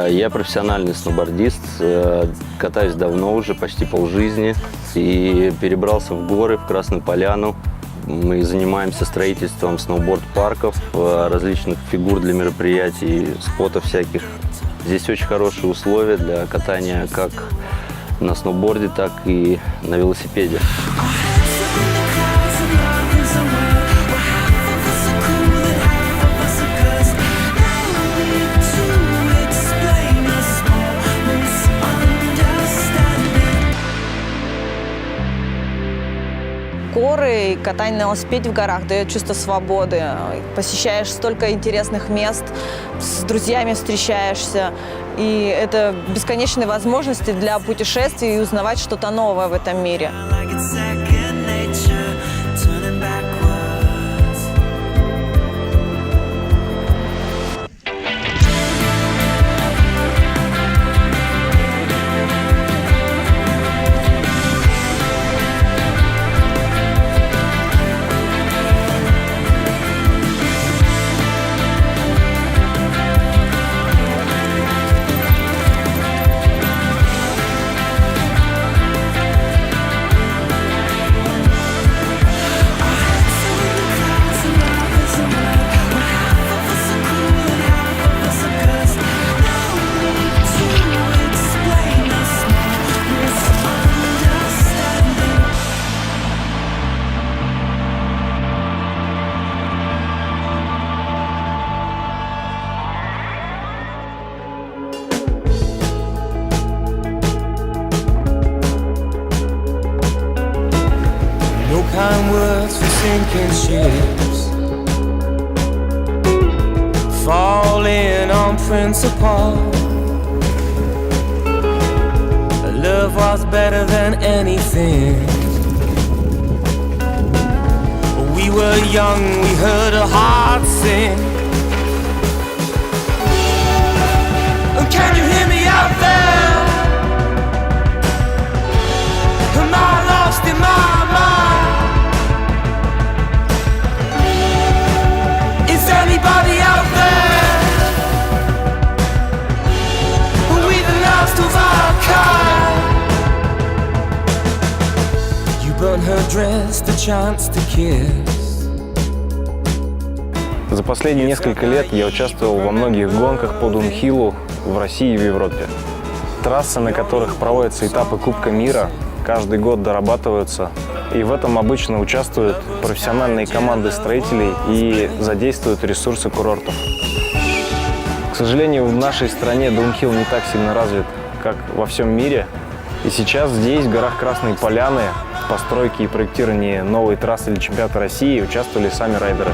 Я профессиональный сноубордист, катаюсь давно уже, почти полжизни, и перебрался в горы, в Красную Поляну. Мы занимаемся строительством сноуборд-парков, различных фигур для мероприятий, спотов всяких. Здесь очень хорошие условия для катания как на сноуборде, так и на велосипеде. Горы и катание на велосипеде в горах дает чувство свободы. Посещаешь столько интересных мест, с друзьями встречаешься. И это бесконечные возможности для путешествий и узнавать что-то новое в этом мире. Kind words for sinking ships, falling on principle. Love was better than anything. We were young, we heard a heart sing. Can you hear me out there? Am I lost in my mind? Anybody out there? Are we the last of our kind? You burn her dress, the chance to kiss. За последние несколько лет я участвовал во многих гонках по Даунхиллу в России и в Европе. Трассы, на которых проводятся этапы Кубка мира, каждый год дорабатываются. И в этом обычно участвуют профессиональные команды строителей и задействуют ресурсы курортов. К сожалению, в нашей стране даунхилл не так сильно развит, как во всем мире. И сейчас здесь, в горах Красной Поляны, в постройке и проектировании новой трассы для чемпионата России участвовали сами райдеры.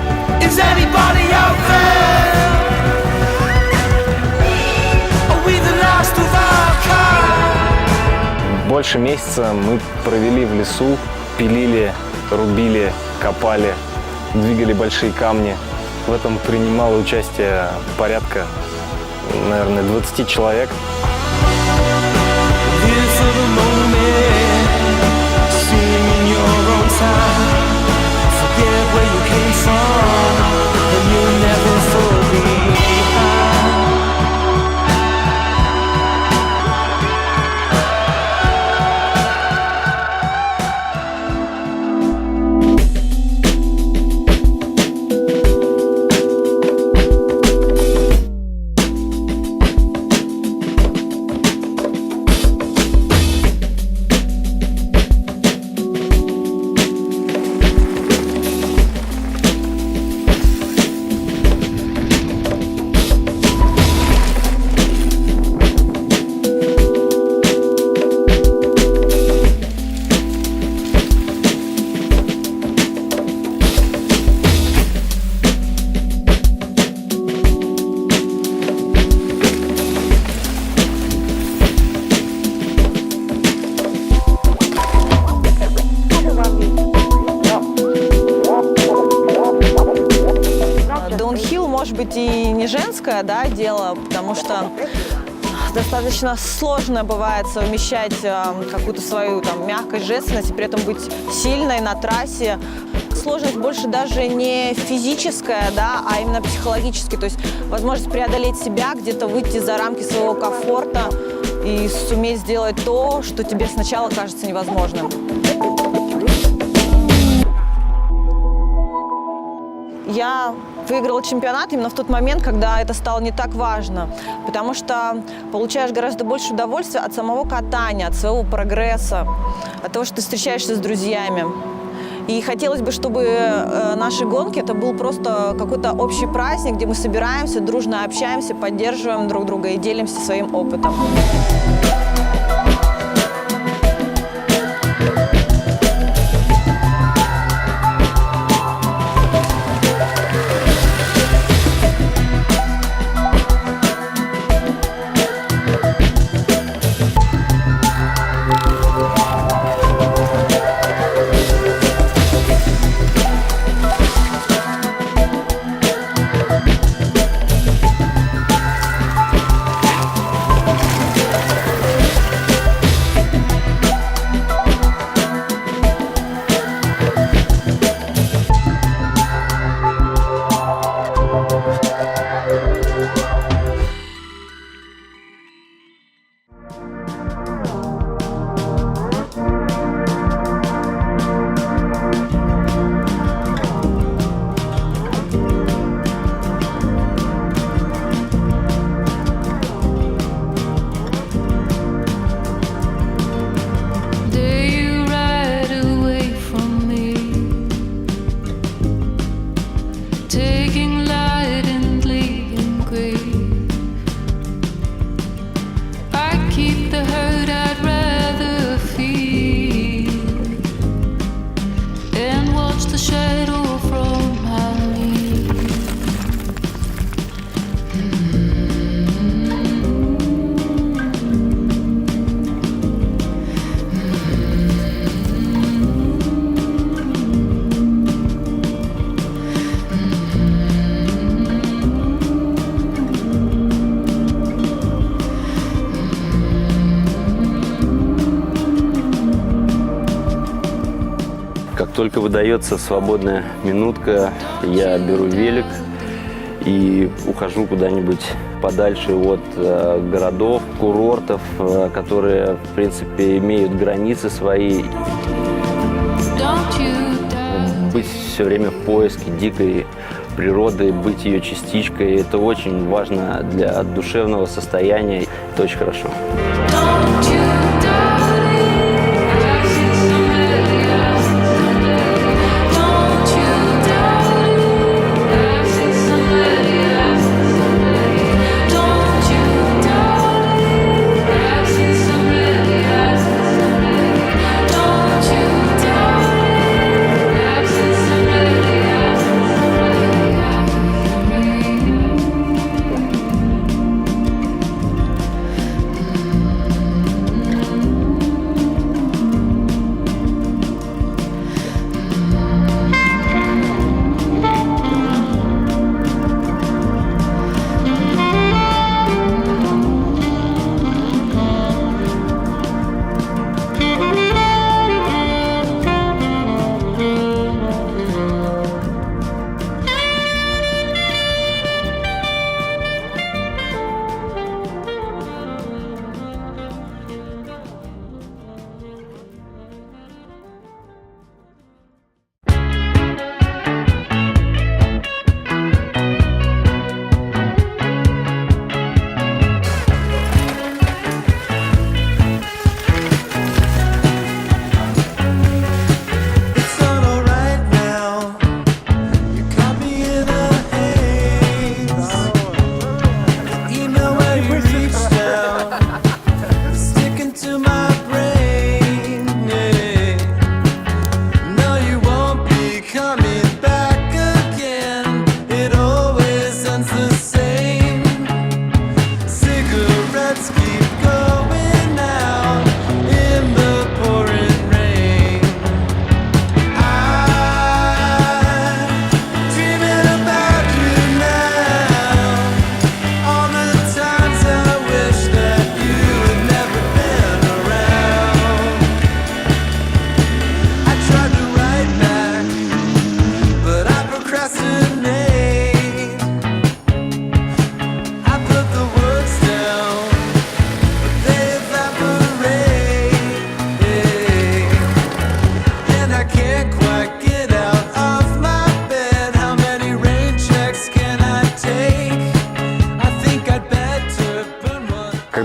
Больше месяца мы провели в лесу, пилили, рубили, копали, двигали большие камни. В этом принимало участие порядка, наверное, 20 человек. Может быть, и не женское, да, дело, потому что достаточно сложно бывает совмещать какую-то свою мягкость, женственность и при этом быть сильной на трассе. К сложность больше даже не физическая, да, а именно психологическая. То есть возможность преодолеть себя, где-то выйти за рамки своего комфорта и суметь сделать то, что тебе сначала кажется невозможным. Я выиграла чемпионат именно в тот момент, когда это стало не так важно, потому что получаешь гораздо больше удовольствия от самого катания, от своего прогресса, от того, что ты встречаешься с друзьями. И хотелось бы, чтобы наши гонки это был просто какой-то общий праздник, где мы собираемся, дружно общаемся, поддерживаем друг друга и делимся своим опытом. Как только выдается свободная минутка, я беру велик и ухожу куда-нибудь подальше от городов, курортов, которые, в принципе, имеют границы свои. Быть все время в поиске дикой природы, быть ее частичкой, это очень важно для душевного состояния. Это очень хорошо.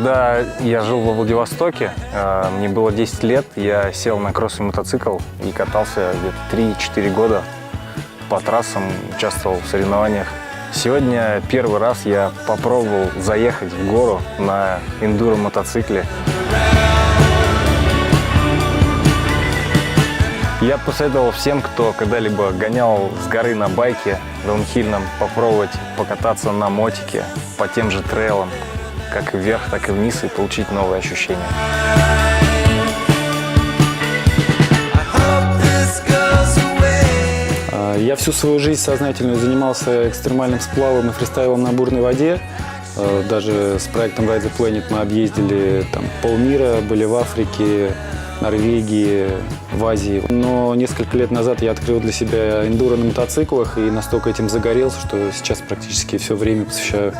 Когда я жил во Владивостоке, мне было 10 лет, я сел на кроссовый мотоцикл и катался где-то 3-4 года по трассам, участвовал в соревнованиях. Сегодня первый раз я попробовал заехать в гору на эндуро-мотоцикле. Я посоветовал всем, кто когда-либо гонял с горы на байке даунхильном, попробовать покататься на мотике по тем же трейлам, как вверх, так и вниз, и получить новые ощущения. Я всю свою жизнь сознательно занимался экстремальным сплавом и фристайлом на бурной воде. Даже с проектом Ride the Planet мы объездили там полмира, были в Африке, Норвегии, в Азии. Но несколько лет назад я открыл для себя эндуро на мотоциклах и настолько этим загорелся, что сейчас практически все время посвящаю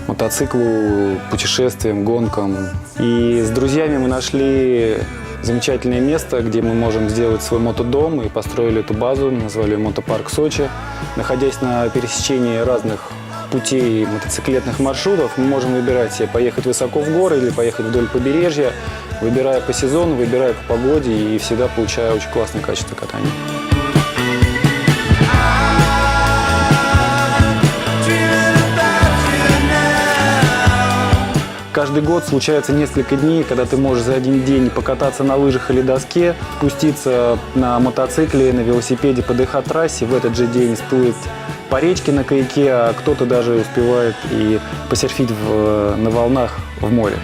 мотоциклу, путешествиям, гонкам. И с друзьями мы нашли замечательное место, где мы можем сделать свой мотодом, и построили эту базу, назвали ее «Мотопарк Сочи». Находясь на пересечении разных путей мотоциклетных маршрутов, мы можем выбирать себе поехать высоко в горы или поехать вдоль побережья, выбирая по сезону, выбирая по погоде, и всегда получая очень классное качество катания. Каждый год случается несколько дней, когда ты можешь за один день покататься на лыжах или доске, спуститься на мотоцикле, на велосипеде по ДХ-трассе, в этот же день всплыть по речке на каяке, а кто-то даже успевает и посерфить на волнах в море.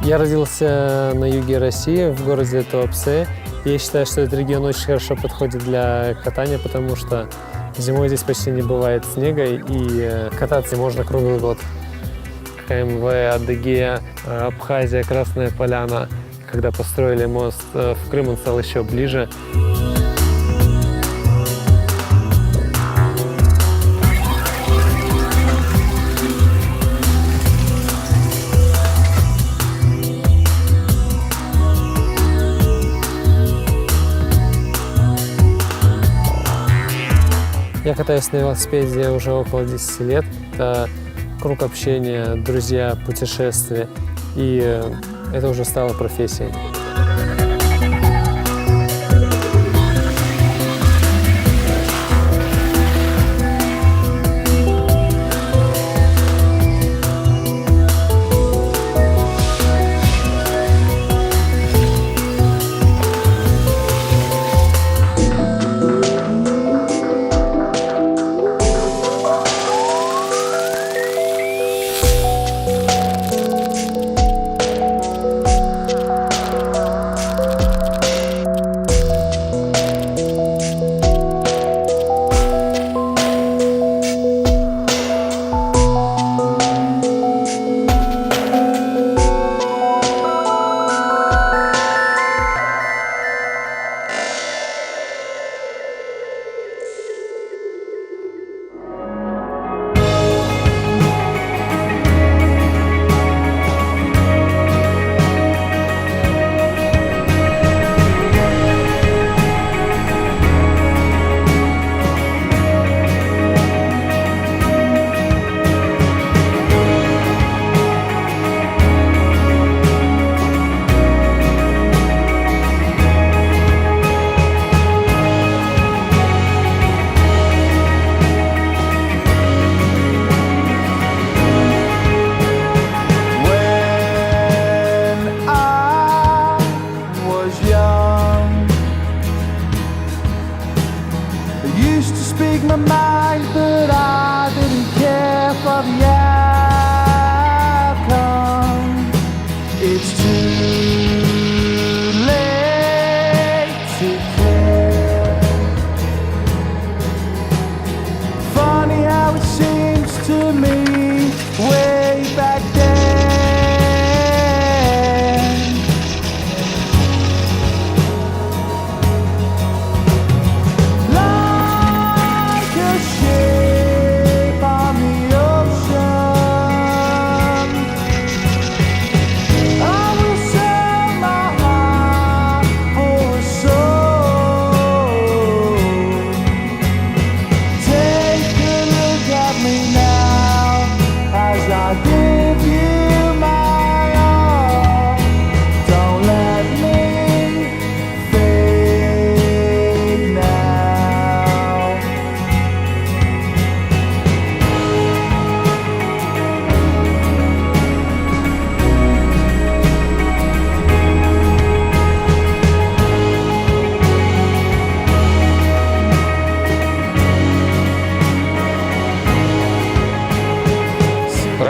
Я родился на юге России, в городе Туапсе. Я считаю, что этот регион очень хорошо подходит для катания, потому что зимой здесь почти не бывает снега, и кататься можно круглый год. КМВ, Адыгея, Абхазия, Красная Поляна. Когда построили мост в Крым, он стал еще ближе. Я катаюсь на велосипеде уже около 10 лет. Это круг общения, друзья, путешествия. И это уже стало профессией.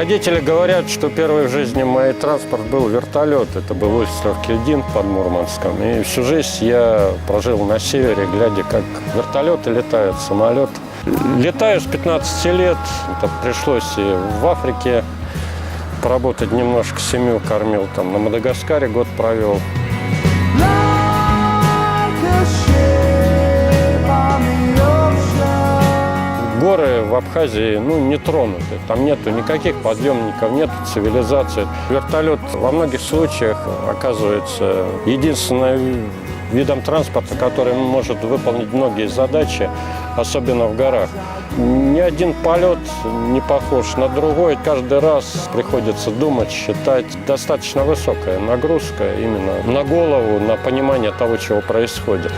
Родители говорят, что первый в жизни мой транспорт был вертолет. Это был остров Кильдин под Мурманском. И всю жизнь я прожил на севере, глядя, как вертолеты летают, самолет. Летаю с 15 лет. Это пришлось и в Африке поработать немножко, семью кормил. Там на Мадагаскаре год провел. Горы в Абхазии не тронуты. Там нету никаких подъемников, нету цивилизации. Вертолет во многих случаях оказывается единственным видом транспорта, который может выполнить многие задачи, особенно в горах. Ни один полет не похож на другой. Каждый раз приходится думать, считать. Достаточно высокая нагрузка именно на голову, на понимание того, чего происходит.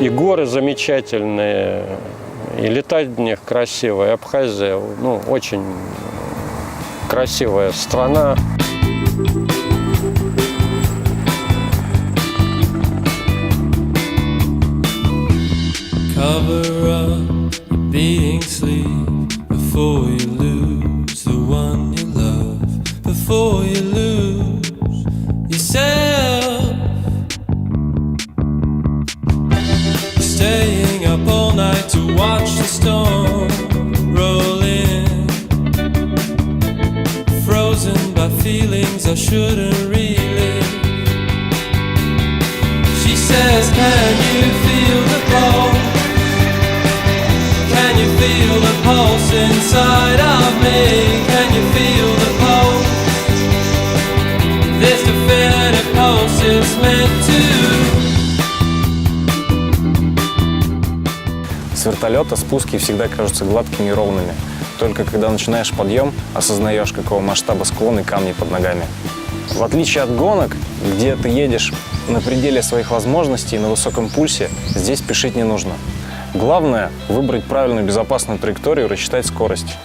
И горы замечательные, и летать в них красиво. И Абхазия, очень красивая страна. Cover up your beating sleep before you lose the one you love, before you lose yourself. Staying up all night to watch the storm roll in, frozen by feelings I shouldn't relive. She says, can you feel the pulse? Can you feel the pulse inside of me? Can you feel the pulse? This definitive pulse is meant to. С вертолета спуски всегда кажутся гладкими и ровными. Только когда начинаешь подъем, осознаешь, какого масштаба склон и камни под ногами. В отличие от гонок, где ты едешь на пределе своих возможностей на высоком пульсе, здесь спешить не нужно. Главное – выбрать правильную безопасную траекторию и рассчитать скорость.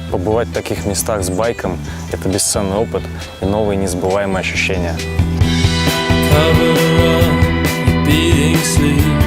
Побывать в таких местах с байком – это бесценный опыт и новые незабываемые ощущения. Cover up your beating sleep